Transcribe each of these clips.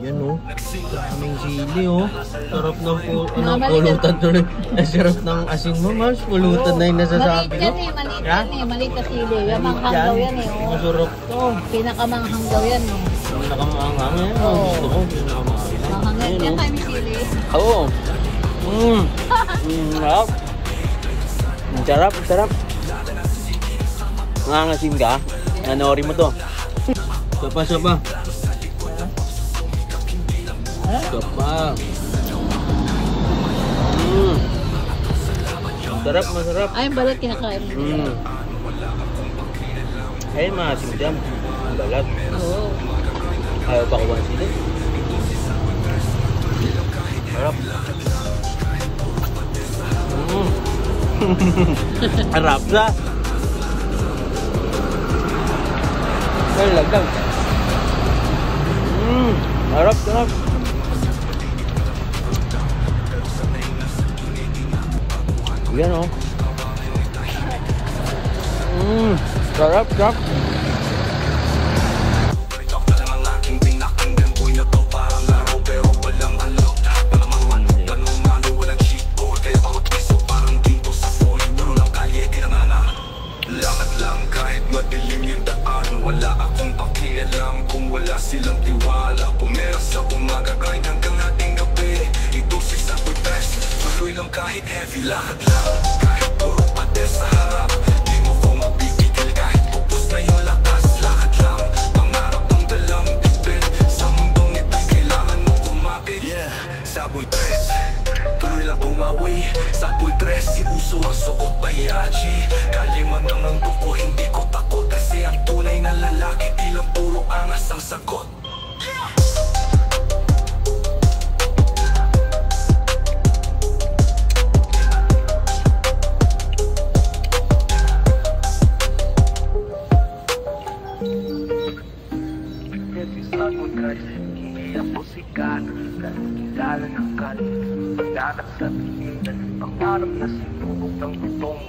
Yan o. Daming sili o. Sarap ng pulutan tuloy. Sarap ng asin mo, Mars. Pulutan na yung nasasabi ko. Maliit yan eh. Maliit na sili. Yung manghang yan eh. Masarap to. Pinakamanghang daw yan eh. Pinakamanghang yan. Gusto ko. Manghang yan. Yan tayo may sili. Oo. Sarap. Sarap, sarap. Nangangasim ka? Nanori mo to. Sapa, sapa. Sapa. Sarap, masarap. Ay, yung balat kinakain. Ay, maasim dyan. Balat. Oo. Ayaw pa kuwan sila. Sarap. Harap sa. Ay, lagdag. Harap, sarap. Yan o. Sarap, sarap. Wala akong pakialam kung wala silang tiwala. Pumeras sa umaga grind hanggang ating gabi. Ito si Sapoy Tres, tuloy lang kahit heavy. Lakad lang, kahit puro pader sa harap. Di mo ko mapipigil kahit upos na yung lakas. Lakad lang, pangarap ang dalang dibin. Sa mundong ito'y kailangan mo kumapit. Yeah, Sapoy Tres, tuloy lang bumawi. Sapoy Tres, si uso ang suot bayachi. Kaliman lang ang duko, hindi ko takot. Kasi ang tunay na lalaki, di lang puro angas ang sagot. Hindi ang musikan, kilala ng kalit. Pagdagat sa tinginan, pangarap na sinubok ng butong.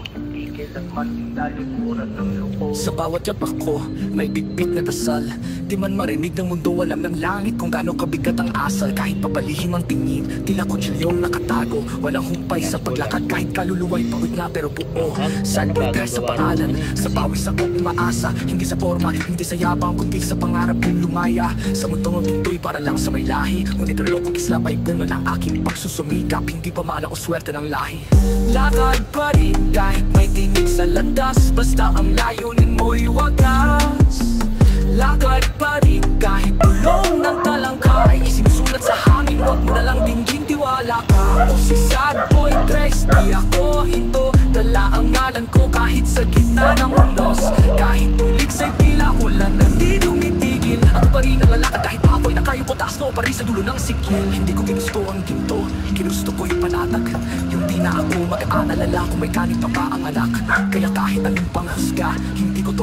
Kailanman nalimuran ng loob. Sa bawat yapak ko, may bitbit na dasal. Di man marinig ng mundo, alam ng langit kung gaano kabigat ang asal. Kahit papalihim ang tingin, tila kutsilyong nakatago. Walang humpay sa paglakad, kahit kaluluwa'y pagod na pero buo. Salbiter sa pangalan, sa pawis ako umaasa. Hindi sa forma, hindi sa yabang, kundi sa pangarap kong lumaya. Sa mundong ang pinto'y para lang sa may lahi. Ngunit relokong islap ay bunga ng aking pagsusumikap. Hindi pa maala ko swerte ng lahi. Lakad pa rin kahit may tinig sa landas. Basta ang layunin mo'y wagas. Lakad pa rin kahit tulong ng talangka ay isinusulat sa hangin. Huwag mo nalang dinggin, tiwala ka. O si Sapoy Tres, di ako hinto. Dala ang ngalan ko kahit sa gitna ng unos. Kahit tulig sa'y pila, ulan na di tumitigil. Ako pa rin ang lalakad kahit apoy na kayo ko. Taas ko pa rin sa dulo ng sikil. Hindi ko ginusto ang ginto, ginusto ko yung panatag. Yung di na ako mag-aalala kung may kanit pa ba ang anak. Kaya kahit anong panghasga, hindi ko to